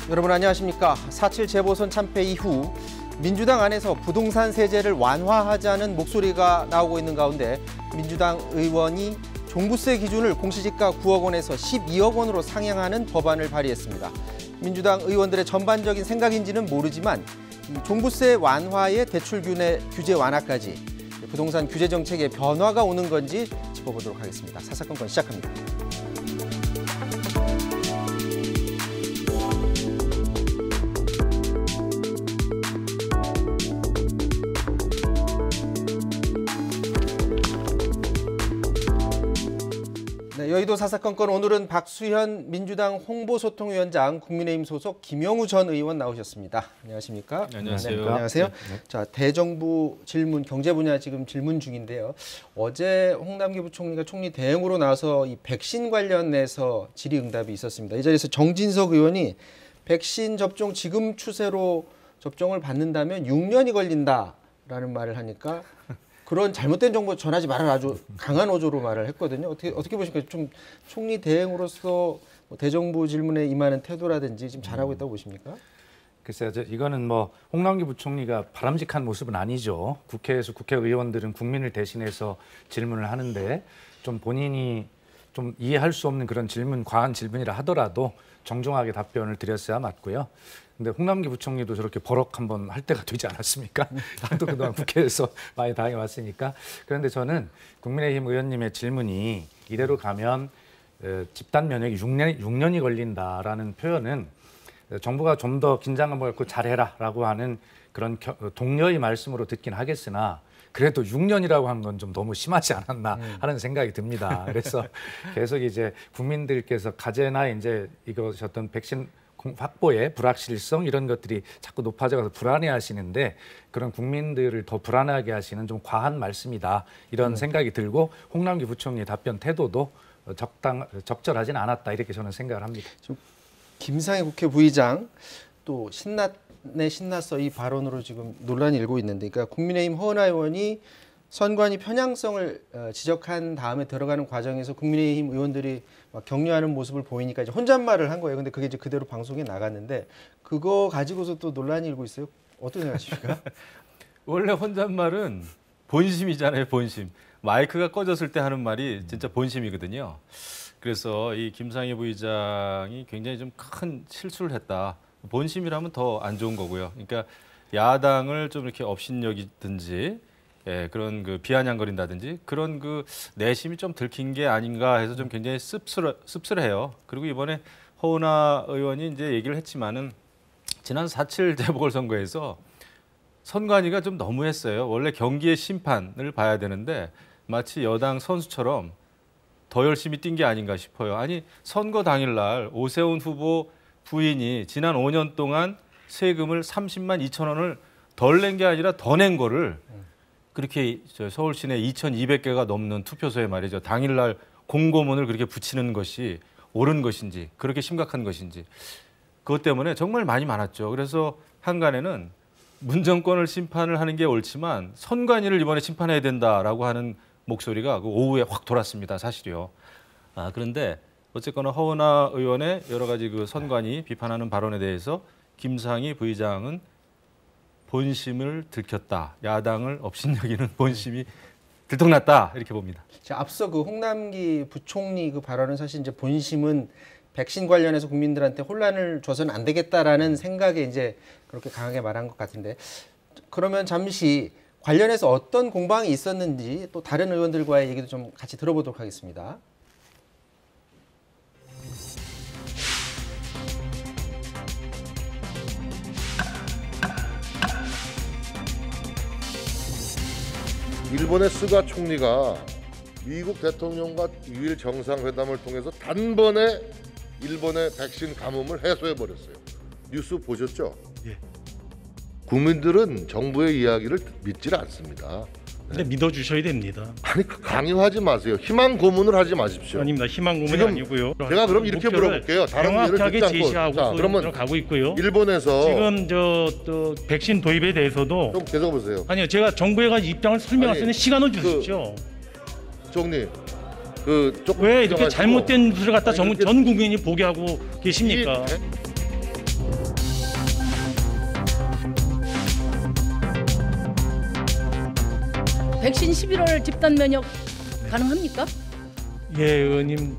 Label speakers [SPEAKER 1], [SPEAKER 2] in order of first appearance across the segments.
[SPEAKER 1] 여러분 안녕하십니까. 4.7 재보선 참패 이후 민주당 안에서 부동산 세제를 완화하자는 목소리가 나오고 있는 가운데 민주당 의원이 종부세 기준을 공시지가 9억 원에서 12억 원으로 상향하는 법안을 발의했습니다. 민주당 의원들의 전반적인 생각인지는 모르지만 종부세 완화의 대출 규제 완화까지 부동산 규제 정책에 변화가 오는 건지 짚어보도록 하겠습니다. 사사건건 시작합니다. 여의도 사사건건 오늘은 박수현 민주당 홍보소통위원장, 국민의힘 소속 김영우 전 의원 나오셨습니다. 안녕하십니까?
[SPEAKER 2] 안녕하세요.
[SPEAKER 1] 네, 안녕하세요.
[SPEAKER 2] 네.
[SPEAKER 1] 자, 대정부 질문, 경제 분야 지금 질문 중인데요. 어제 홍남기 부총리가 총리 대행으로 나와서 이 백신 관련해서 질의응답이 있었습니다. 이 자리에서 정진석 의원이 백신 접종 지금 추세로 접종을 받는다면 6년이 걸린다라는 말을 하니까 그런 잘못된 정보 전하지 말아라 아주 강한 어조로 말을 했거든요. 어떻게 보십니까? 좀 총리 대행으로서 대정부 질문에 임하는 태도라든지 지금 잘하고 있다고 보십니까?
[SPEAKER 2] 글쎄요, 이거는 뭐 홍남기 부총리가 바람직한 모습은 아니죠. 국회에서 국회의원들은 국민을 대신해서 질문을 하는데 좀 본인이 좀 이해할 수 없는 그런 질문, 과한 질문이라 하더라도 정중하게 답변을 드렸어야 맞고요. 근데 홍남기 부총리도 저렇게 버럭 한번 할 때가 되지 않았습니까? 나도 그동안 국회에서 많이 당해왔으니까. 그런데 저는 국민의힘 의원님의 질문이 이대로 가면 집단 면역이 6년이 걸린다라는 표현은 정부가 좀 더 긴장감을 갖고 잘해라라고 하는 그런 동료의 말씀으로 듣긴 하겠으나 그래도 6년이라고 한 건 좀 너무 심하지 않았나 하는 생각이 듭니다. 그래서 계속 이제 국민들께서 가제나 이제 이것이 어떤 백신 확보의 불확실성 이런 것들이 자꾸 높아져서 불안해하시는데 그런 국민들을 더 불안하게 하시는 좀 과한 말씀이다 이런 생각이 들고 홍남기 부총리의 답변 태도도 적절하진 않았다 이렇게 저는 생각을 합니다.
[SPEAKER 1] 김상희 국회 부의장 또 신났어 이 발언으로 지금 논란이 일고 있는데, 그러니까 국민의힘 허은하 의원이 선관위 편향성을 지적한 다음에 들어가는 과정에서 국민의힘 의원들이 막 격려하는 모습을 보이니까 이제 혼잣말을 한 거예요. 근데 그게 이제 그대로 방송에 나갔는데 그거 가지고서 또 논란이 일고 있어요. 어떻게 생각하십니까?
[SPEAKER 3] 원래 혼잣말은 본심이잖아요, 본심. 마이크가 꺼졌을 때 하는 말이 진짜 본심이거든요. 그래서 이 김상희 부의장이 굉장히 좀 큰 실수를 했다. 본심이라면 더 안 좋은 거고요. 그러니까 야당을 좀 이렇게 업신여기든지 그런 그 비아냥거린다든지 그런 그 내심이 좀 들킨 게 아닌가 해서 좀 굉장히 씁쓸해요. 그리고 이번에 허은하 의원이 이제 얘기를 했지만은 지난 4.7 재보궐선거에서 선관위가 좀 너무했어요. 원래 경기의 심판을 봐야 되는데 마치 여당 선수처럼 더 열심히 뛴 게 아닌가 싶어요. 아니 선거 당일날 오세훈 후보 부인이 지난 5년 동안 세금을 30만 2천 원을 덜 낸 게 아니라 더 낸 거를 그렇게 서울 시내 2,200개가 넘는 투표소에 말이죠. 당일날 공고문을 그렇게 붙이는 것이 옳은 것인지 그렇게 심각한 것인지 그것 때문에 정말 많이 많았죠. 그래서 한간에는 문정권을 심판을 하는 게 옳지만 선관위를 이번에 심판해야 된다라고 하는 목소리가 그 오후에 확 돌았습니다. 사실이요. 그런데 어쨌거나 허은하 의원의 여러 가지 그 선관위 비판하는 발언에 대해서 김상희 부의장은 본심을 들켰다. 야당을 업신여기는 본심이 들통났다. 이렇게 봅니다.
[SPEAKER 1] 자, 앞서 그 홍남기 부총리 그 발언은 사실 이제 본심은 백신 관련해서 국민들한테 혼란을 줘서는 안 되겠다라는 생각에 이제 그렇게 강하게 말한 것 같은데, 그러면 잠시 관련해서 어떤 공방이 있었는지 또 다른 의원들과의 얘기도 좀 같이 들어보도록 하겠습니다.
[SPEAKER 4] 일본의 스가 총리가 미국 대통령과 2일 정상회담을 통해서 단번에 일본의 백신 가뭄을 해소해버렸어요. 뉴스 보셨죠?
[SPEAKER 3] 예.
[SPEAKER 4] 국민들은 정부의 이야기를 믿질 않습니다.
[SPEAKER 5] 근데 믿어주셔야 됩니다.
[SPEAKER 4] 아니 강요하지 마세요. 희망 고문을 하지 마십시오.
[SPEAKER 5] 아닙니다. 희망 고문이
[SPEAKER 4] 지금
[SPEAKER 5] 아니고요.
[SPEAKER 4] 제가 그럼 이렇게
[SPEAKER 5] 목표를
[SPEAKER 4] 물어볼게요. 다른 예를
[SPEAKER 5] 명확하게
[SPEAKER 4] 듣지 않고.
[SPEAKER 5] 제시하고
[SPEAKER 4] 자, 그러면
[SPEAKER 5] 가고 있고요.
[SPEAKER 4] 일본에서
[SPEAKER 5] 지금 또 백신 도입에 대해서도
[SPEAKER 4] 좀 계속 보세요.
[SPEAKER 5] 아니요, 제가 정부에 가서 입장을 설명할 수 있는 시간을
[SPEAKER 4] 그-
[SPEAKER 5] 주십시오.
[SPEAKER 4] 총리 조금
[SPEAKER 5] 왜 이렇게
[SPEAKER 4] 걱정하시고
[SPEAKER 5] 잘못된 뉴스를 갖다
[SPEAKER 4] 아니,
[SPEAKER 5] 전
[SPEAKER 4] 그렇게-
[SPEAKER 5] 국민이 보게 하고 계십니까?
[SPEAKER 6] 백신 11월 집단 면역 가능합니까?
[SPEAKER 5] 예, 의원님,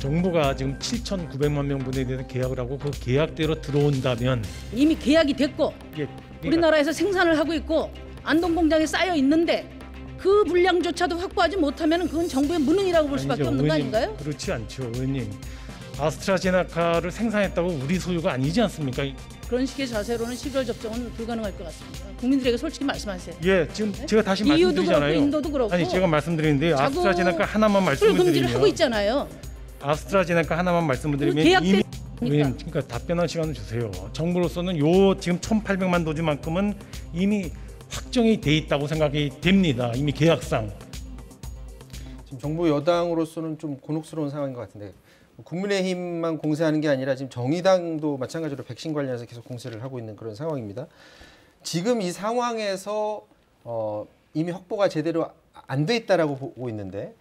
[SPEAKER 5] 정부가 지금 7,900만 명분에 대해서 계약을 하고 그 계약대로 들어온다면
[SPEAKER 6] 이미 계약이 됐고
[SPEAKER 5] 이게
[SPEAKER 6] 우리나라에서 생산을 하고 있고 안동 공장에 쌓여 있는데 그 물량조차도 확보하지 못하면 그건 정부의 무능이라고 볼 수밖에
[SPEAKER 5] 아니죠,
[SPEAKER 6] 없는 거
[SPEAKER 5] 의원님.
[SPEAKER 6] 아닌가요?
[SPEAKER 5] 그렇지 않죠, 의원님. 아스트라제네카를 생산했다고 우리 소유가 아니지 않습니까?
[SPEAKER 6] 그런 식의 자세로는 11월 접종은 불가능할 것 같습니다. 국민들에게 솔직히 말씀하세요.
[SPEAKER 5] 예, 지금 제가 다시
[SPEAKER 6] EU도
[SPEAKER 5] 말씀드리잖아요.
[SPEAKER 6] 그렇고 인도도 그렇고
[SPEAKER 5] 아니, 제가 말씀드리는데
[SPEAKER 6] 자꾸
[SPEAKER 5] 아스트라제네카 하나만
[SPEAKER 6] 술 금지를 하고
[SPEAKER 5] 말씀을 드리면
[SPEAKER 6] 있잖아요.
[SPEAKER 5] 아스트라제네카 하나만 말씀을
[SPEAKER 6] 그
[SPEAKER 5] 드리면
[SPEAKER 6] 계약
[SPEAKER 5] 이미
[SPEAKER 6] 때니까.
[SPEAKER 5] 의원님, 그러니까 답변할 시간을 주세요. 정부로서는 요 지금 1,800만 도즈만큼은 이미 확정이 돼 있다고 생각이 됩니다. 이미 계약상.
[SPEAKER 1] 지금 정부 여당으로서는 좀 곤혹스러운 상황인 것 같은데 국민의힘만 공세하는 게 아니라 지금 정의당도 마찬가지로 백신 관련해서 계속 공세를 하고 있는 그런 상황입니다. 지금 이 상황에서 이미 확보가 제대로 안 돼 있다라고 보고 있는데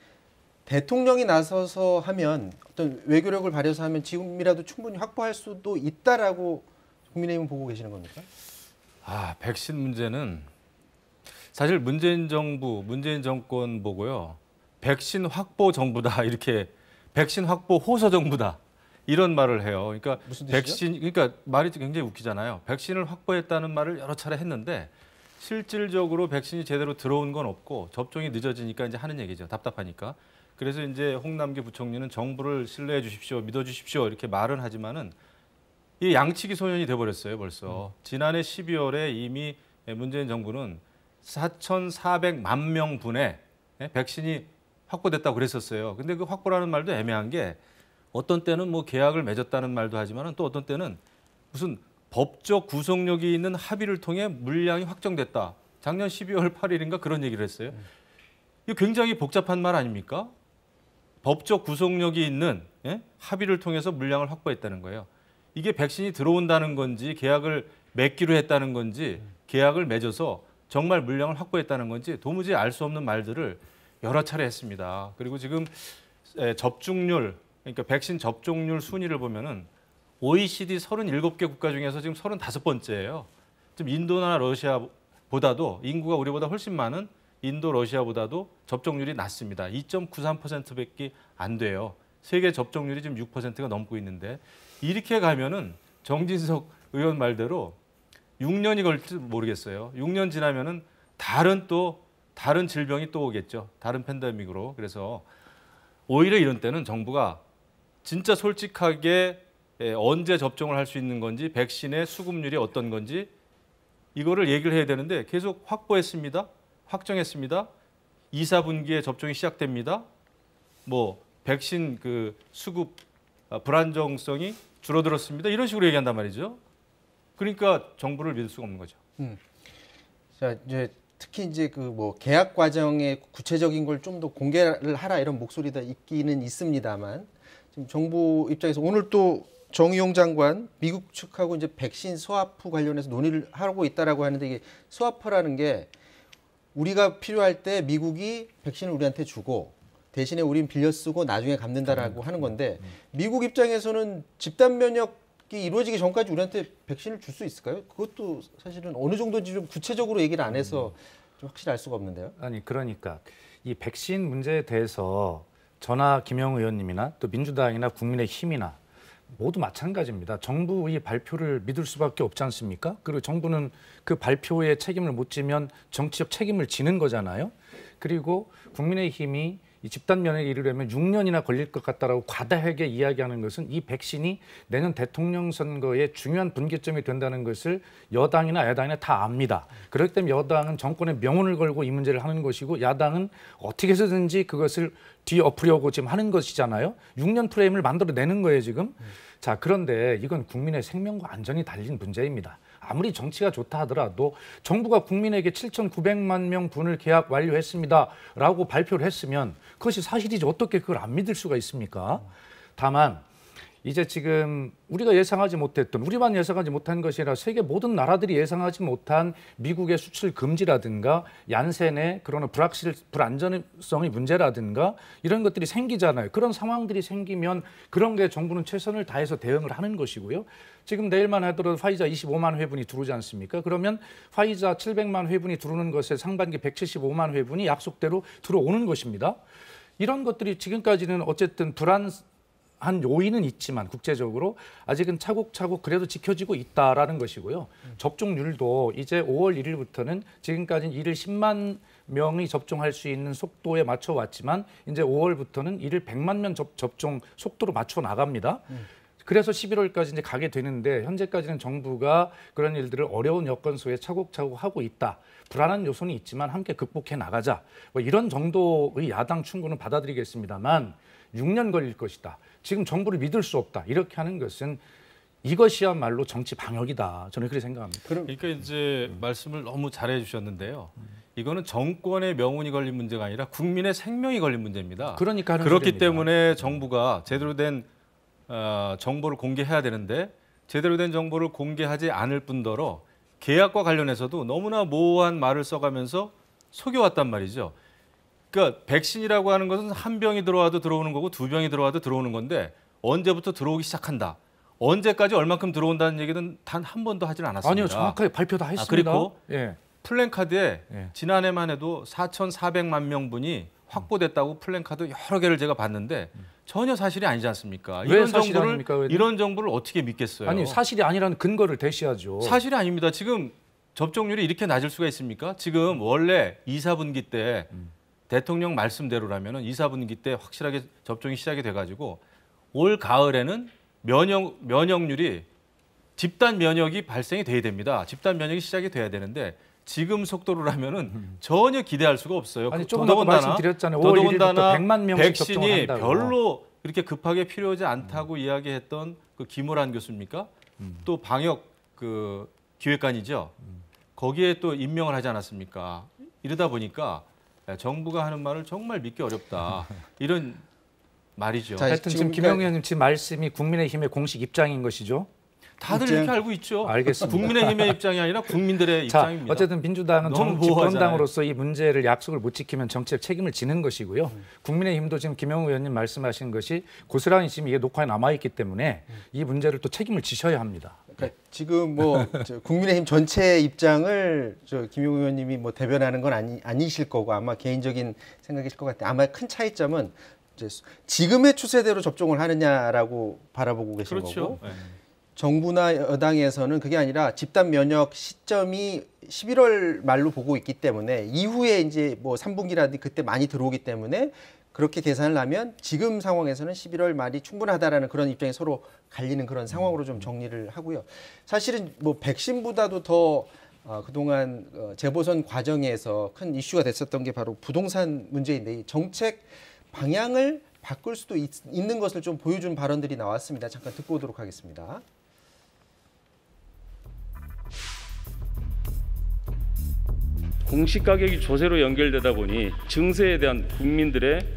[SPEAKER 1] 대통령이 나서서 하면 어떤 외교력을 발휘해서 하면 지금이라도 충분히 확보할 수도 있다라고 국민의힘은 보고 계시는 겁니까?
[SPEAKER 3] 백신 문제는 사실 문재인 정부, 문재인 정권 보고요. 백신 확보 정부다 이렇게 백신 확보 호소 정부다 이런 말을 해요. 그러니까
[SPEAKER 1] 무슨 뜻이죠?
[SPEAKER 3] 백신 그러니까 말이 굉장히 웃기잖아요. 백신을 확보했다는 말을 여러 차례 했는데 실질적으로 백신이 제대로 들어온 건 없고 접종이 늦어지니까 이제 하는 얘기죠. 답답하니까. 그래서 이제 홍남기 부총리는 정부를 신뢰해 주십시오, 믿어 주십시오 이렇게 말은 하지만은 이 양치기 소년이 돼 버렸어요, 벌써. 지난해 12월에 이미 문재인 정부는 4,400만 명분의 백신이 확보됐다고 그랬었어요. 근데 그 확보라는 말도 애매한 게 어떤 때는 뭐 계약을 맺었다는 말도 하지만은 또 어떤 때는 무슨 법적 구속력이 있는 합의를 통해 물량이 확정됐다. 작년 12월 8일인가 그런 얘기를 했어요. 이거 굉장히 복잡한 말 아닙니까? 법적 구속력이 있는 합의를 통해서 물량을 확보했다는 거예요. 이게 백신이 들어온다는 건지 계약을 맺기로 했다는 건지 계약을 맺어서 정말 물량을 확보했다는 건지 도무지 알 수 없는 말들을 여러 차례 했습니다. 그리고 지금 접종률, 그러니까 백신 접종률 순위를 보면은 OECD 37개 국가 중에서 지금 35번째예요. 지금 인도나 러시아보다도 인구가 우리보다 훨씬 많은 인도, 러시아보다도 접종률이 낮습니다. 2.93%밖에 안 돼요. 세계 접종률이 지금 6%가 넘고 있는데 이렇게 가면은 정진석 의원 말대로 6년이 걸릴지 모르겠어요. 6년 지나면은 다른 질병이 또 오겠죠. 다른 팬데믹으로. 그래서 오히려 이런 때는 정부가 진짜 솔직하게 언제 접종을 할 수 있는 건지 백신의 수급률이 어떤 건지 이거를 얘기를 해야 되는데 계속 확보했습니다. 확정했습니다. 2, 4분기에 접종이 시작됩니다. 뭐 백신 그 수급 불안정성이 줄어들었습니다. 이런 식으로 얘기한단 말이죠. 그러니까 정부를 믿을 수가 없는 거죠.
[SPEAKER 1] 자, 이제 특히 이제 그 뭐 계약 과정의 구체적인 걸 좀 더 공개를 하라 이런 목소리도 있기는 있습니다만 지금 정부 입장에서 오늘 또 정의용 장관 미국 측하고 이제 백신 스와프 관련해서 논의를 하고 있다라고 하는데 이게 스와프라는 게 우리가 필요할 때 미국이 백신을 우리한테 주고 대신에 우린 빌려 쓰고 나중에 갚는다라고 하는 건데 미국 입장에서는 집단 면역이 이루어지기 전까지 우리한테 백신을 줄 수 있을까요? 그것도 사실은 어느 정도인지 좀 구체적으로 얘기를 안 해서 좀 확실히 알 수가 없는데요.
[SPEAKER 2] 아니 그러니까 이 백신 문제에 대해서 저나 김영우 의원님이나 또 민주당이나 국민의힘이나 모두 마찬가지입니다. 정부의 발표를 믿을 수밖에 없지 않습니까? 그리고 정부는 그 발표에 책임을 못 지면 정치적 책임을 지는 거잖아요. 그리고 국민의힘이 이 집단 면역에 이르려면 6년이나 걸릴 것 같다라고 과다하게 이야기하는 것은 이 백신이 내년 대통령 선거의 중요한 분기점이 된다는 것을 여당이나 야당이나 다 압니다. 그렇기 때문에 여당은 정권의 명운을 걸고 이 문제를 하는 것이고 야당은 어떻게 해서든지 그것을 뒤엎으려고 지금 하는 것이잖아요. 6년 프레임을 만들어내는 거예요 지금. 자, 그런데 이건 국민의 생명과 안전이 달린 문제입니다. 아무리 정치가 좋다 하더라도 정부가 국민에게 7,900만 명 분을 계약 완료했습니다라고 발표를 했으면 그것이 사실이지 어떻게 그걸 안 믿을 수가 있습니까? 다만 이제 지금 우리가 예상하지 못했던, 우리만 예상하지 못한 것이 아니라 세계 모든 나라들이 예상하지 못한 미국의 수출 금지라든가 얀센의 그런 불안전성의 문제라든가 이런 것들이 생기잖아요. 그런 상황들이 생기면 그런 게 정부는 최선을 다해서 대응을 하는 것이고요. 지금 내일만 하더라도 화이자 25만 회분이 들어오지 않습니까? 그러면 화이자 700만 회분이 들어오는 것에 상반기 175만 회분이 약속대로 들어오는 것입니다. 이런 것들이 지금까지는 어쨌든 한 요인은 있지만 국제적으로 아직은 차곡차곡 그래도 지켜지고 있다라는 것이고요. 접종률도 이제 5월 1일부터는 지금까지는 일일 10만 명이 접종할 수 있는 속도에 맞춰 왔지만 이제 5월부터는 일일 100만 명 접종 속도로 맞춰 나갑니다. 그래서 11월까지 이제 가게 되는데 현재까지는 정부가 그런 일들을 어려운 여건 속에 차곡차곡 하고 있다. 불안한 요소는 있지만 함께 극복해 나가자. 뭐 이런 정도의 야당 충고는 받아들이겠습니다만 6년 걸릴 것이다. 지금 정부를 믿을 수 없다. 이렇게 하는 것은 이것이야말로 정치 방역이다. 저는 그렇게 생각합니다.
[SPEAKER 3] 그러니까 이제 말씀을 너무 잘해 주셨는데요. 이거는 정권의 명운이 걸린 문제가 아니라 국민의 생명이 걸린 문제입니다.
[SPEAKER 2] 그러니까
[SPEAKER 3] 그렇기
[SPEAKER 2] 소리입니다.
[SPEAKER 3] 때문에 정부가 제대로 된 정보를 공개해야 되는데 제대로 된 정보를 공개하지 않을 뿐더러 계약과 관련해서도 너무나 모호한 말을 써가면서 속여왔단 말이죠. 그러니까 백신이라고 하는 것은 한 병이 들어와도 들어오는 거고 두 병이 들어와도 들어오는 건데 언제부터 들어오기 시작한다. 언제까지 얼만큼 들어온다는 얘기는 단 한 번도 하질 않았습니다.
[SPEAKER 2] 아니요. 정확하게 발표 다 했습니다.
[SPEAKER 3] 그리고
[SPEAKER 2] 예.
[SPEAKER 3] 플랜카드에
[SPEAKER 2] 예.
[SPEAKER 3] 지난해만 해도 4,400만 명분이 확보됐다고 플랜카드 여러 개를 제가 봤는데 전혀 사실이 아니지 않습니까?
[SPEAKER 2] 왜 사실이 아닙니까? 왜?
[SPEAKER 3] 이런 정보를 어떻게 믿겠어요?
[SPEAKER 2] 아니 사실이 아니라는 근거를 대시하죠.
[SPEAKER 3] 사실이 아닙니다. 지금 접종률이 이렇게 낮을 수가 있습니까? 지금 원래 2, 4분기 때 대통령 말씀대로라면 2, 4분기 때 확실하게 접종이 시작이 돼가지고 올 가을에는 면역률이 집단 면역이 발생이 돼야 됩니다. 집단 면역이 시작이 돼야 되는데 지금 속도로라면은 전혀 기대할 수가 없어요.
[SPEAKER 2] 아니 조금 더 말씀드렸잖아요. 5월 1일부터 100만 명씩 접종을
[SPEAKER 3] 백신이
[SPEAKER 2] 한다고.
[SPEAKER 3] 별로 이렇게 급하게 필요하지 않다고 이야기했던 그 김호란 교수입니까? 또 방역 그 기획관이죠. 거기에 또 임명을 하지 않았습니까? 이러다 보니까 정부가 하는 말을 정말 믿기 어렵다. 이런 말이죠.
[SPEAKER 1] 자,
[SPEAKER 2] 하여튼 지금 김영우 의원님 지금 말씀이 국민의힘의 공식 입장인 것이죠.
[SPEAKER 3] 다들 이렇게 알고 있죠.
[SPEAKER 2] 알겠습니다.
[SPEAKER 3] 국민의힘의 입장이 아니라 국민들의
[SPEAKER 2] 자,
[SPEAKER 3] 입장입니다.
[SPEAKER 2] 어쨌든 민주당은
[SPEAKER 3] 너무
[SPEAKER 2] 집권당으로서 이 문제를 약속을 못 지키면 정치적 책임을 지는 것이고요. 국민의힘도 지금 김영우 의원님 말씀하신 것이 고스란히 지금 이게 녹화에 남아있기 때문에 이 문제를 또 책임을 지셔야 합니다.
[SPEAKER 1] 그러니까 지금 뭐 국민의힘 전체 입장을 김용우 의원님이 뭐 대변하는 건 아니실 거고 아마 개인적인 생각이실 것 같아요. 아마 큰 차이점은 이제 지금의 추세대로 접종을 하느냐라고 바라보고 계신
[SPEAKER 3] 그렇죠.
[SPEAKER 1] 거고
[SPEAKER 3] 네.
[SPEAKER 1] 정부나 여당에서는 그게 아니라 집단 면역 시점이 11월 말로 보고 있기 때문에 이후에 이제 뭐 3분기라든지 그때 많이 들어오기 때문에 그렇게 계산을 하면 지금 상황에서는 11월 말이 충분하다라는 그런 입장이 서로 갈리는 그런 상황으로 좀 정리를 하고요. 사실은 뭐 백신보다도 더 그동안 재보선 과정에서 큰 이슈가 됐었던 게 바로 부동산 문제인데 이 정책 방향을 바꿀 수도 있는 것을 좀 보여준 발언들이 나왔습니다. 잠깐 듣고 오도록 하겠습니다.
[SPEAKER 7] 공시가격이 조세로 연결되다 보니 증세에 대한 국민들의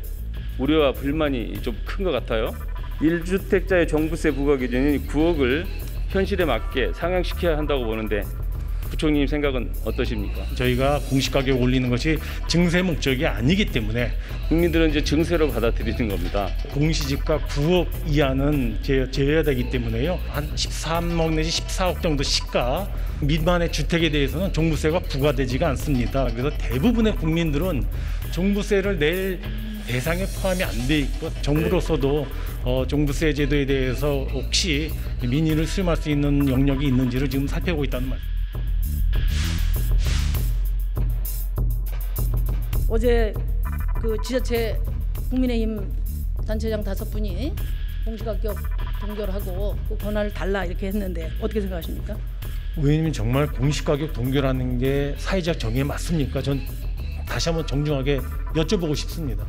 [SPEAKER 7] 우려와 불만이 좀 큰 것 같아요. 1주택자의 종부세 부과 기준인 9억을 현실에 맞게 상향시켜야 한다고 보는데 부총님 생각은 어떠십니까?
[SPEAKER 5] 저희가 공시가격 올리는 것이 증세 목적이 아니기 때문에
[SPEAKER 7] 국민들은 이제 증세로 받아들이는 겁니다.
[SPEAKER 5] 공시지가 9억 이하는 제외해야 되기 때문에요. 한 13억 내지 14억 정도 시가 미만의 주택에 대해서는 종부세가 부과되지가 않습니다. 그래서 대부분의 국민들은 종부세를 낼 대상에 포함이 안 돼 있고 정부로서도 종부세 제도에 대해서 혹시 민의를 수렴할 수 있는 영역이 있는지를 지금 살펴보고 있다는 말.
[SPEAKER 6] 어제 그 지자체 국민의힘 단체장 5분이 공시가격 동결하고 그 권한을 달라 이렇게 했는데 어떻게 생각하십니까?
[SPEAKER 5] 의원님이 정말 공시가격 동결하는 게 사회적 정의에 맞습니까? 전 다시 한번 정중하게 여쭤보고 싶습니다.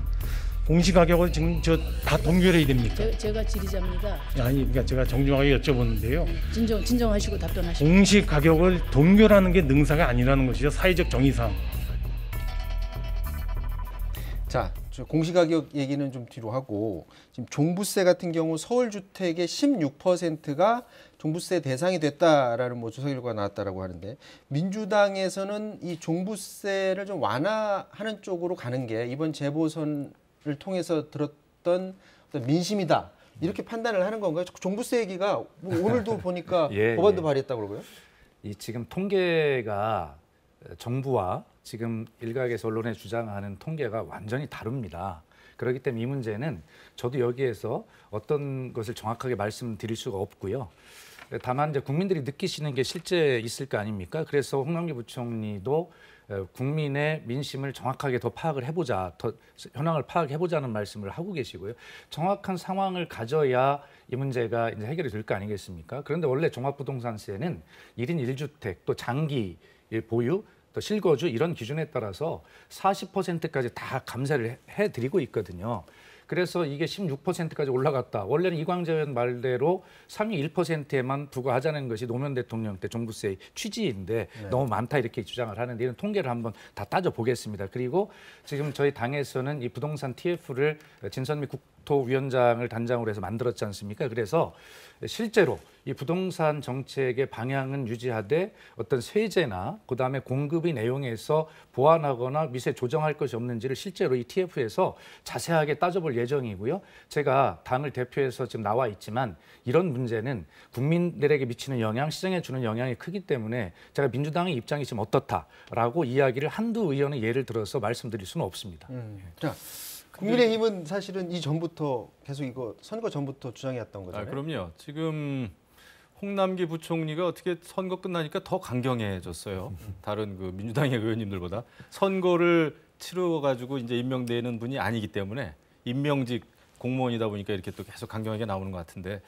[SPEAKER 5] 공시가격을 지금 다 동결해야 됩니까?
[SPEAKER 6] 제가 지리자입니다.
[SPEAKER 5] 아니, 그러니까 제가 정중하게 여쭤보는데요.
[SPEAKER 6] 진정하시고 답변하시고.
[SPEAKER 5] 공시가격을 동결하는 게 능사가 아니라는 것이죠. 사회적 정의상.
[SPEAKER 1] 자, 저 공시가격 얘기는 좀 뒤로 하고 지금 종부세 같은 경우 서울 주택의 16%가 종부세 대상이 됐다라는 뭐 조사 결과가 나왔다라고 하는데 민주당에서는 이 종부세를 좀 완화하는 쪽으로 가는 게 이번 재보선을 통해서 들었던 어떤 민심이다. 이렇게 판단을 하는 건가요? 종부세 얘기가 뭐 오늘도 보니까 법안도 발의했다고 그러고요.
[SPEAKER 2] 이 지금 통계가 정부와 지금 일각에서 언론에 주장하는 통계가 완전히 다릅니다. 그렇기 때문에 이 문제는 저도 여기에서 어떤 것을 정확하게 말씀드릴 수가 없고요. 다만 이제 국민들이 느끼시는 게 실제 있을 거 아닙니까? 그래서 홍남기 부총리도 국민의 민심을 정확하게 더 파악을 해보자, 더 현황을 파악해보자는 말씀을 하고 계시고요. 정확한 상황을 가져야 이 문제가 이제 해결이 될 거 아니겠습니까? 그런데 원래 종합부동산세는 1인 1주택 또 장기 보유 또 실거주 이런 기준에 따라서 40%까지 다 감세를 해드리고 있거든요. 그래서 이게 16%까지 올라갔다. 원래는 이광재 의원 말대로 상위 1%에만 부과하자는 것이 노무현 대통령 때 종부세의 취지인데 너무 많다 이렇게 주장을 하는데 이런 통계를 한번 다 따져보겠습니다. 그리고 지금 저희 당에서는 이 부동산 TF를 진선미 국토위원장을 단장으로 해서 만들었지 않습니까? 그래서 실제로 이 부동산 정책의 방향은 유지하되 어떤 세제나 그다음에 공급의 내용에서 보완하거나 미세 조정할 것이 없는지를 실제로 이 TF에서 자세하게 따져볼 예정이고요. 제가 당을 대표해서 지금 나와 있지만 이런 문제는 국민들에게 미치는 영향, 시장에 주는 영향이 크기 때문에 제가 민주당의 입장이 지금 어떻다라고 이야기를 한두 의원의 예를 들어서 말씀드릴 수는 없습니다.
[SPEAKER 1] 자, 국민의힘은 사실은 이 전부터 계속 이거 선거 전부터 주장해왔던 거잖아요.
[SPEAKER 3] 그럼요. 지금 홍남기 부총리가 어떻게 선거 끝나니까 더 강경해졌어요. 다른 그 민주당의 의원님들보다 선거를 치러가지고 이제 임명되는 분이 아니기 때문에 임명직 공무원이다 보니까 이렇게 또 계속 강경하게 나오는 것 같은데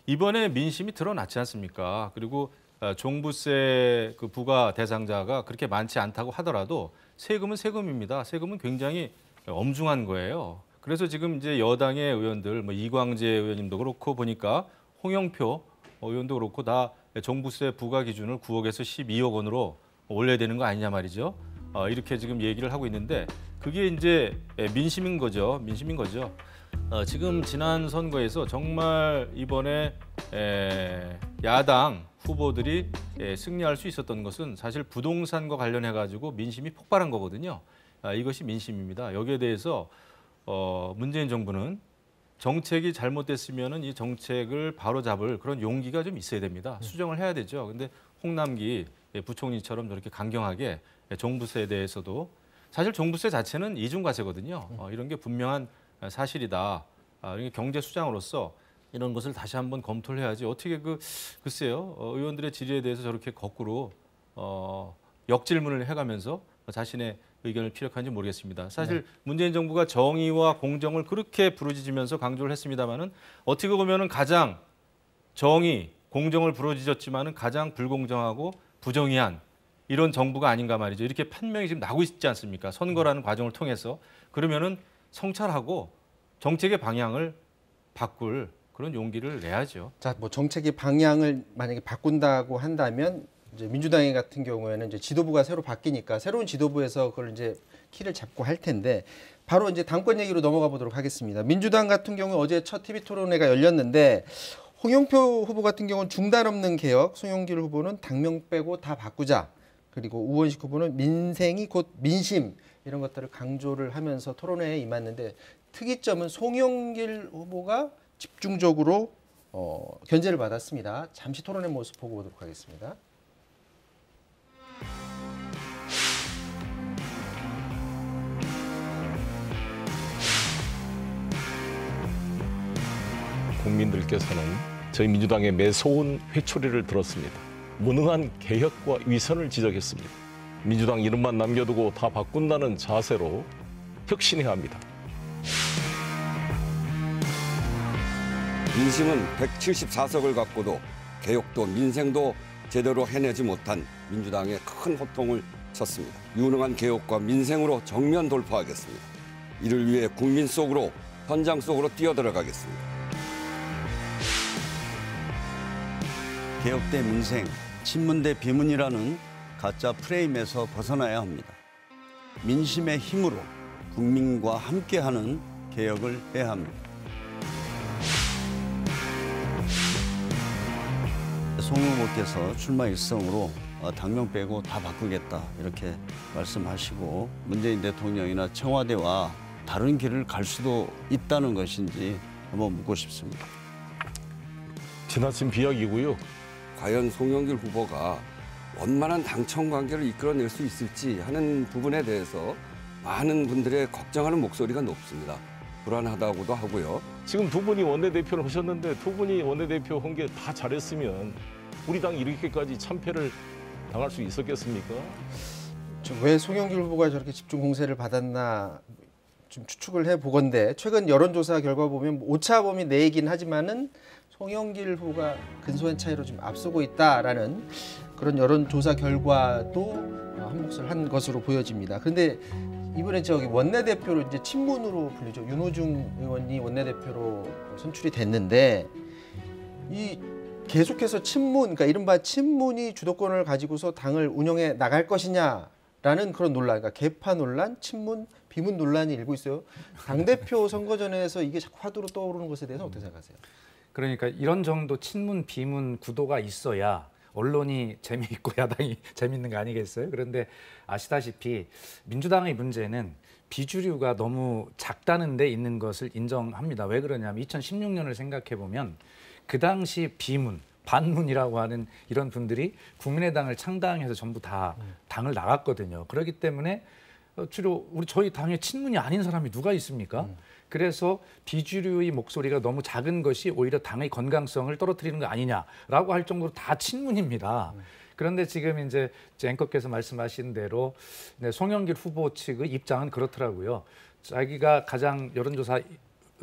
[SPEAKER 3] 이번에 민심이 드러났지 않습니까? 그리고 종부세 그 부과 대상자가 그렇게 많지 않다고 하더라도 세금은 세금입니다. 세금은 굉장히 엄중한 거예요. 그래서 지금 이제 여당의 의원들, 뭐 이광재 의원님도 그렇고 보니까 홍영표 의원도 그렇고 다 종부세 부과 기준을 9억에서 12억 원으로 올려야 되는 거 아니냐 말이죠. 이렇게 지금 얘기를 하고 있는데 그게 이제 민심인 거죠. 민심인 거죠. 지금 지난 선거에서 정말 이번에 야당 후보들이 승리할 수 있었던 것은 사실 부동산과 관련해 가지고 민심이 폭발한 거거든요. 이것이 민심입니다. 여기에 대해서 문재인 정부는 정책이 잘못됐으면은 이 정책을 바로잡을 그런 용기가 좀 있어야 됩니다. 수정을 해야 되죠. 근데 홍남기 부총리처럼 저렇게 강경하게 종부세에 대해서도 사실 종부세 자체는 이중과세거든요. 이런 게 분명한 사실이다. 이게 경제 수장으로서 이런 것을 다시 한번 검토를 해야지. 어떻게 글쎄요. 의원들의 질의에 대해서 저렇게 거꾸로 역질문을 해가면서 자신의 의견을 피력하는지 모르겠습니다. 사실 문재인 정부가 정의와 공정을 그렇게 부르짖으면서 강조를 했습니다마는 어떻게 보면은 가장 정의, 공정을 부르짖었지만은 가장 불공정하고 부정의한 이런 정부가 아닌가 말이죠. 이렇게 판명이 지금 나고 있지 않습니까? 선거라는 과정을 통해서 그러면은 성찰하고 정책의 방향을 바꿀 그런 용기를 내야죠.
[SPEAKER 1] 자, 뭐 정책의 방향을 만약에 바꾼다고 한다면 이제 민주당 같은 경우에는 이제 지도부가 새로 바뀌니까 새로운 지도부에서 그걸 이제 키를 잡고 할 텐데 바로 이제 당권 얘기로 넘어가 보도록 하겠습니다. 민주당 같은 경우 어제 첫 TV 토론회가 열렸는데 홍영표 후보 같은 경우는 중단 없는 개혁, 송영길 후보는 당명 빼고 다 바꾸자. 그리고 우원식 후보는 민생이 곧 민심 이런 것들을 강조를 하면서 토론회에 임했는데 특이점은 송영길 후보가 집중적으로 견제를 받았습니다. 잠시 토론회 모습 보고 오도록 하겠습니다.
[SPEAKER 8] 국민들께서는 저희 민주당의 매서운 회초리를 들었습니다. 무능한 개혁과 위선을 지적했습니다. 민주당 이름만 남겨두고 다 바꾼다는 자세로 혁신해야 합니다.
[SPEAKER 9] 민심은 174석을 갖고도 개혁도 민생도 제대로 해내지 못한 민주당에 큰 호통을 쳤습니다. 유능한 개혁과 민생으로 정면 돌파하겠습니다. 이를 위해 국민 속으로 현장 속으로 뛰어들어가겠습니다.
[SPEAKER 10] 개혁 대 민생, 친문 대 비문이라는 가짜 프레임에서 벗어나야 합니다. 민심의 힘으로 국민과 함께하는 개혁을 해야 합니다. 송 후보께서 출마 일성으로 당명 빼고 다 바꾸겠다 이렇게 말씀하시고 문재인 대통령이나 청와대와 다른 길을 갈 수도 있다는 것인지 한번 묻고 싶습니다.
[SPEAKER 8] 지나친 비약이고요.
[SPEAKER 9] 과연 송영길 후보가 원만한 당청 관계를 이끌어낼 수 있을지 하는 부분에 대해서 많은 분들의 걱정하는 목소리가 높습니다. 불안하다고도 하고요.
[SPEAKER 8] 지금 두 분이 원내대표를 하셨는데 두 분이 원내대표 한 게 다 잘했으면 우리 당이 이렇게까지 참패를 당할 수 있었겠습니까?
[SPEAKER 1] 왜 송영길 후보가 저렇게 집중 공세를 받았나 좀 추측을 해보건대 최근 여론조사 결과 보면 오차범위 내이긴 하지만은 송영길 후보가 근소한 차이로 좀 앞서고 있다라는 그런 여론조사 결과도 한 몫을 한 것으로 보여집니다. 그런데 이번에 저기 원내대표로 이제 친문으로 불리죠. 윤호중 의원이 원내대표로 선출이 됐는데 이 계속해서 친문, 그러니까 이른바 친문이 주도권을 가지고서 당을 운영해 나갈 것이냐라는 그런 논란, 그러니까 개파 논란, 친문, 비문 논란이 일고 있어요. 당대표 선거전에서 이게 자꾸 화두로 떠오르는 것에 대해서 어떻게 생각하세요?
[SPEAKER 2] 그러니까 이런 정도 친문, 비문 구도가 있어야 언론이 재미있고 야당이 재밌는 거 아니겠어요? 그런데 아시다시피 민주당의 문제는 비주류가 너무 작다는 데 있는 것을 인정합니다. 왜 그러냐면 2016년을 생각해 보면 그 당시 비문, 반문이라고 하는 이런 분들이 국민의당을 창당해서 전부 다 당을 나갔거든요. 그렇기 때문에 주로 저희 당에 친문이 아닌 사람이 누가 있습니까? 그래서 비주류의 목소리가 너무 작은 것이 오히려 당의 건강성을 떨어뜨리는 거 아니냐라고 할 정도로 다 친문입니다. 그런데 지금 이제 앵커께서 말씀하신 대로 송영길 후보 측의 입장은 그렇더라고요. 자기가 가장 여론조사가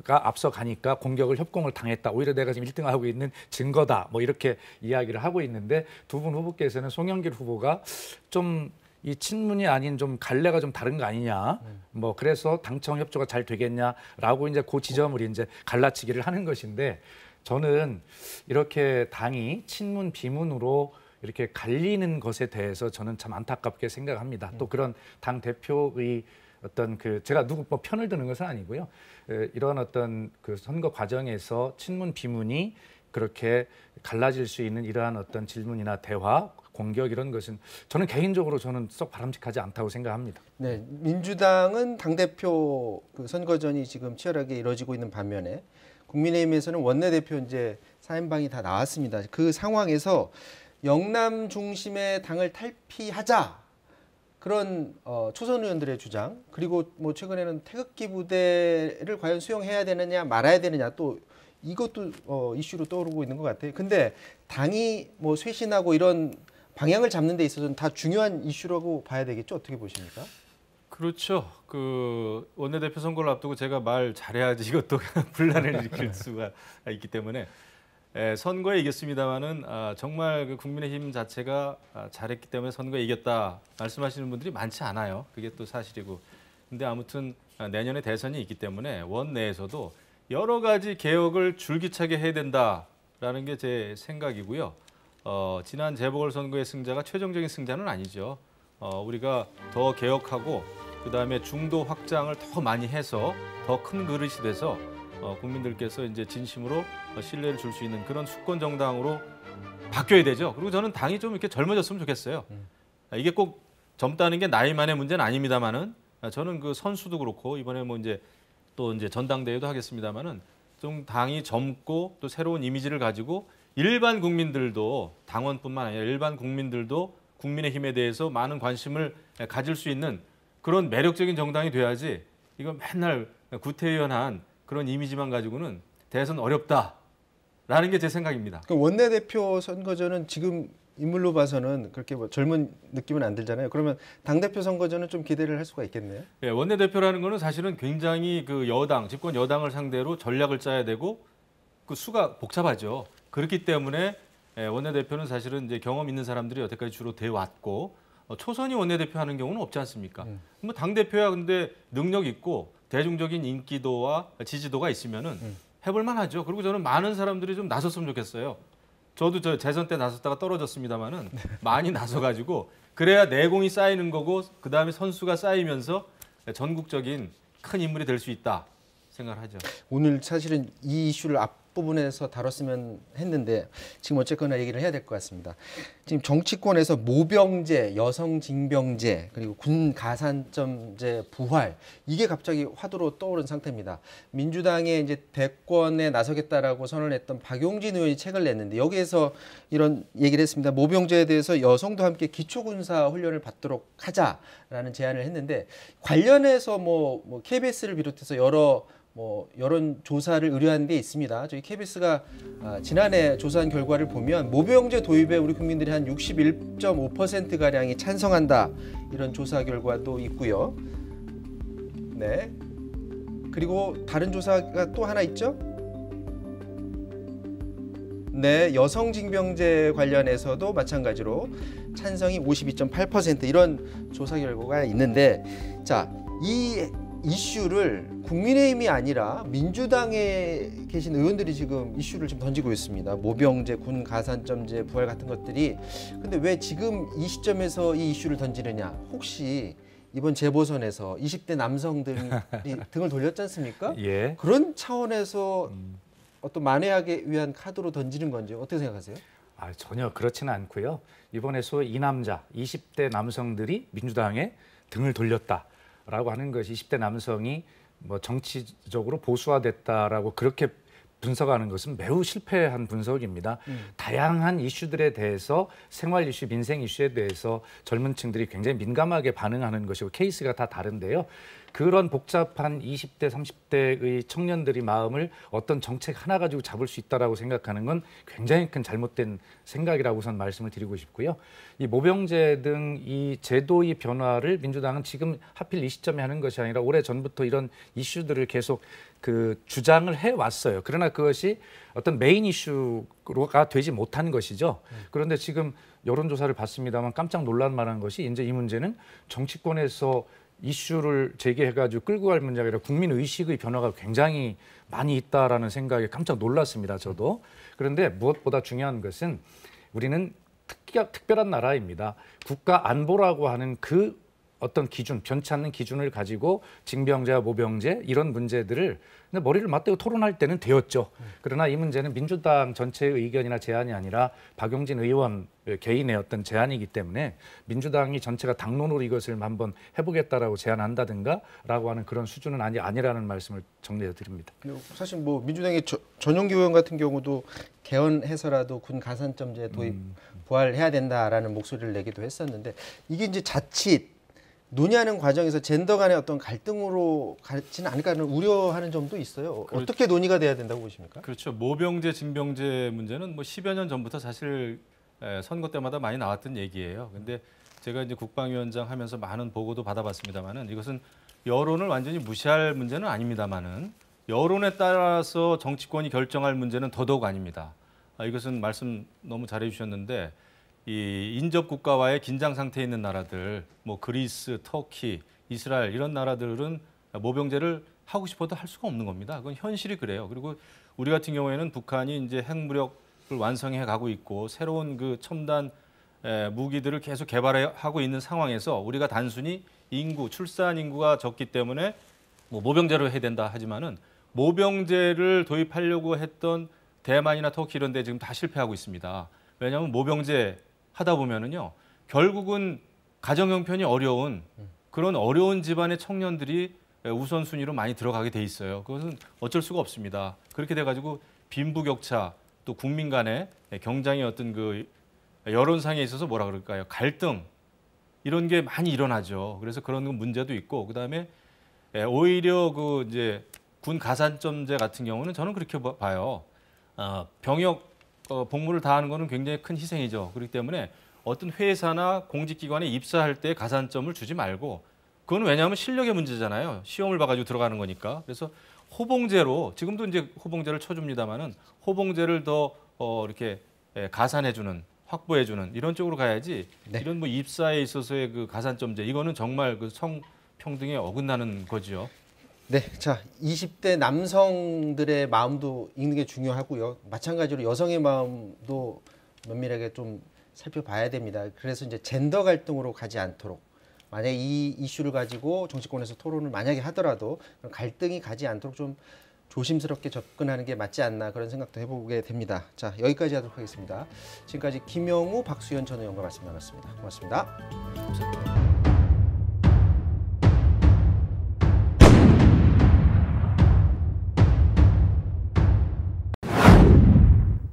[SPEAKER 2] 앞서 가니까 공격을 협공을 당했다. 오히려 내가 지금 1등하고 있는 증거다. 뭐 이렇게 이야기를 하고 있는데 두 분 후보께서는 송영길 후보가 좀 이 친문이 아닌 좀 갈래가 좀 다른 거 아니냐. 뭐 그래서 당청 협조가 잘 되겠냐라고 이제 그 지점을 이제 갈라치기를 하는 것인데 저는 이렇게 당이 친문 비문으로 이렇게 갈리는 것에 대해서 저는 참 안타깝게 생각합니다. 또 그런 당 대표의 어떤 제가 누구 뭐 편을 드는 것은 아니고요. 이런 어떤 그 선거 과정에서 친문 비문이 그렇게 갈라질 수 있는 이러한 어떤 질문이나 대화, 공격 이런 것은 저는 개인적으로 썩 바람직하지 않다고 생각합니다.
[SPEAKER 1] 네, 민주당은 당대표 선거전이 지금 치열하게 이루어지고 있는 반면에 국민의힘에서는 원내대표 이제 사인방이 다 나왔습니다. 그 상황에서 영남 중심의 당을 탈피하자 그런 초선 의원들의 주장 그리고 뭐 최근에는 태극기 부대를 과연 수용해야 되느냐 말아야 되느냐 또 이것도 이슈로 떠오르고 있는 것 같아요. 근데 당이 뭐 쇄신하고 이런 방향을 잡는 데 있어서는 다 중요한 이슈라고 봐야 되겠죠? 어떻게 보십니까?
[SPEAKER 3] 그렇죠. 원내대표 선거를 앞두고 제가 말 잘해야지 이것도 분란을 일으킬 수가 있기 때문에 선거에 이겼습니다마는 정말 국민의힘 자체가 잘했기 때문에 선거에 이겼다 말씀하시는 분들이 많지 않아요. 그게 또 사실이고. 근데 아무튼 내년에 대선이 있기 때문에 원내에서도 여러 가지 개혁을 줄기차게 해야 된다라는 게 제 생각이고요. 지난 재보궐선거의 승자가 최종적인 승자는 아니죠. 우리가 더 개혁하고 그다음에 중도 확장을 더 많이 해서 더 큰 그릇이 돼서 국민들께서 이제 진심으로 신뢰를 줄 수 있는 그런 수권 정당으로 바뀌어야 되죠. 그리고 저는 당이 좀 이렇게 젊어졌으면 좋겠어요. 이게 꼭 젊다는 게 나이만의 문제는 아닙니다만은 저는 그 선수도 그렇고 이번에 뭐 이제 또 이제 전당대회도 하겠습니다만은 좀 당이 젊고 또 새로운 이미지를 가지고 일반 국민들도 당원뿐만 아니라 일반 국민들도 국민의힘에 대해서 많은 관심을 가질 수 있는 그런 매력적인 정당이 돼야지 이거 맨날 구태의연한 그런 이미지만 가지고는 대선 어렵다라는 게 제 생각입니다.
[SPEAKER 1] 원내대표 선거전은 지금 인물로 봐서는 그렇게 뭐 젊은 느낌은 안 들잖아요. 그러면 당대표 선거전은 좀 기대를 할 수가 있겠네요.
[SPEAKER 3] 네, 원내대표라는 거는 사실은 굉장히 집권 여당을 상대로 전략을 짜야 되고 그 수가 복잡하죠. 그렇기 때문에 원내대표는 사실은 이제 경험 있는 사람들이 여태까지 주로 돼 왔고 초선이 원내대표 하는 경우는 없지 않습니까? 뭐 당대표야 근데 능력 있고 대중적인 인기도와 지지도가 있으면은 해볼만 하죠. 그리고 저는 많은 사람들이 좀 나섰으면 좋겠어요. 저도 저 재선 때 나섰다가 떨어졌습니다만은 많이 나서가지고 그래야 내공이 쌓이는 거고 그 다음에 선수가 쌓이면서 전국적인 큰 인물이 될 수 있다 생각을 하죠.
[SPEAKER 1] 오늘 사실은 이 이슈를 앞부분에서 다뤘으면 했는데 지금 어쨌거나 얘기를 해야 될 것 같습니다. 지금 정치권에서 모병제, 여성징병제, 그리고 군 가산점제 부활 이게 갑자기 화두로 떠오른 상태입니다. 민주당에 이제 대권에 나서겠다라고 선언했던 박용진 의원이 책을 냈는데 여기에서 이런 얘기를 했습니다. 모병제에 대해서 여성도 함께 기초군사 훈련을 받도록 하자라는 제안을 했는데 관련해서 뭐 KBS를 비롯해서 여러 여론 조사를 의뢰한 게 있습니다. 저희 KBS가 지난해 조사한 결과를 보면 모병제 도입에 우리 국민들이 한 61.5% 가량이 찬성한다 이런 조사 결과도 있고요. 네. 그리고 다른 조사가 또 하나 있죠. 네, 여성징병제 관련해서도 마찬가지로 찬성이 52.8% 이런 조사 결과가 있는데, 자, 이 이슈를 국민의힘이 아니라 민주당에 계신 의원들이 지금 이슈를 좀 던지고 있습니다. 모병제, 군 가산점제, 부활 같은 것들이. 근데 왜 지금 이 시점에서 이 이슈를 던지느냐? 혹시 이번 재보선에서 20대 남성들이 등을 돌렸지 않습니까?
[SPEAKER 2] 예.
[SPEAKER 1] 그런 차원에서 어떤 만회하기 위한 카드로 던지는 건지 어떻게 생각하세요?
[SPEAKER 2] 전혀 그렇지는 않고요. 이번에 소위 이 남자, 20대 남성들이 민주당에 등을 돌렸다라고 하는 것이 20대 남성이 뭐 정치적으로 보수화됐다라고 그렇게 분석하는 것은 매우 실패한 분석입니다. 다양한 이슈들에 대해서 생활 이슈, 민생 이슈에 대해서 젊은 층들이 굉장히 민감하게 반응하는 것이고 케이스가 다 다른데요. 그런 복잡한 20대, 30대의 청년들이 마음을 어떤 정책 하나 가지고 잡을 수 있다라고 생각하는 건 굉장히 큰 잘못된 생각이라고 우선 말씀을 드리고 싶고요. 이 모병제 등 이 제도의 변화를 민주당은 지금 하필 이 시점에 하는 것이 아니라 오래 전부터 이런 이슈들을 계속 주장을 해왔어요. 그러나 그것이 어떤 메인 이슈가 되지 못한 것이죠. 그런데 지금 여론조사를 봤습니다만 깜짝 놀랄 만한 것이 이제 이 문제는 정치권에서 이슈를 제기해가지고 끌고 갈 문제가 아니라 국민 의식의 변화가 굉장히 많이 있다라는 생각에 깜짝 놀랐습니다. 저도. 그런데 무엇보다 중요한 것은 우리는 특별한 나라입니다. 국가 안보라고 하는 그 어떤 기준, 변치 않는 기준을 가지고 징병제와 모병제 이런 문제들을 머리를 맞대고 토론할 때는 되었죠. 그러나 이 문제는 민주당 전체의 의견이나 제안이 아니라 박용진 의원 개인의 어떤 제안이기 때문에 민주당이 전체가 당론으로 이것을 한번 해보겠다라고 제안한다든가 라고 하는 그런 수준은 아니라는 말씀을 정리해 드립니다.
[SPEAKER 1] 사실 뭐 민주당의 전용기 의원 같은 경우도 개헌해서라도 군 가산점제 도입 부활해야 된다라는 목소리를 내기도 했었는데 이게 이제 자칫 논의하는 과정에서 젠더 간의 어떤 갈등으로 가지는 않을까 하는 우려하는 점도 있어요. 그렇죠. 어떻게 논의가 돼야 된다고 보십니까?
[SPEAKER 3] 그렇죠. 모병제, 징병제 문제는 뭐 10여 년 전부터 사실 선거 때마다 많이 나왔던 얘기예요. 근데 제가 이제 국방위원장 하면서 많은 보고도 받아봤습니다만은 이것은 여론을 완전히 무시할 문제는 아닙니다만은 여론에 따라서 정치권이 결정할 문제는 더더욱 아닙니다. 이것은 말씀 너무 잘해 주셨는데 이 인접 국가와의 긴장 상태에 있는 나라들, 뭐 그리스, 터키, 이스라엘 이런 나라들은 모병제를 하고 싶어도 할 수가 없는 겁니다. 그건 현실이 그래요. 그리고 우리 같은 경우에는 북한이 이제 핵무력을 완성해 가고 있고 새로운 그 첨단 무기들을 계속 개발하고 있는 상황에서 우리가 단순히 출산 인구가 적기 때문에 뭐 모병제로 해야 된다 하지만은 모병제를 도입하려고 했던 대만이나 터키 이런 데 지금 다 실패하고 있습니다. 왜냐하면 모병제 하다 보면은요 결국은 가정 형편이 어려운 그런 어려운 집안의 청년들이 우선순위로 많이 들어가게 돼 있어요. 그것은 어쩔 수가 없습니다. 그렇게 돼가지고 빈부격차 또 국민 간의 경쟁의 어떤 그 여론상에 있어서 뭐라 그럴까요? 갈등 이런 게 많이 일어나죠. 그래서 그런 문제도 있고 그다음에 오히려 그 이제 군 가산점제 같은 경우는 저는 그렇게 봐요. 병역 복무를 다하는 것은 굉장히 큰 희생이죠. 그렇기 때문에 어떤 회사나 공직기관에 입사할 때 가산점을 주지 말고 그건 왜냐하면 실력의 문제잖아요. 시험을 봐가지고 들어가는 거니까. 그래서 호봉제로 지금도 이제 호봉제를 쳐줍니다만은 호봉제를 더 이렇게 가산해주는 확보해주는 이런 쪽으로 가야지. 네. 이런 뭐 입사에 있어서의 그 가산점제 이거는 정말 그 성평등에 어긋나는 거죠.
[SPEAKER 1] 네, 자 20대 남성들의 마음도 읽는 게 중요하고요. 마찬가지로 여성의 마음도 면밀하게 좀 살펴봐야 됩니다. 그래서 이제 젠더 갈등으로 가지 않도록 만약에 이 이슈를 가지고 정치권에서 토론을 만약에 하더라도 갈등이 가지 않도록 좀 조심스럽게 접근하는 게 맞지 않나 그런 생각도 해보게 됩니다. 자 여기까지 하도록 하겠습니다. 지금까지 김영우, 박수현 전 의원과 말씀 나눴습니다. 고맙습니다.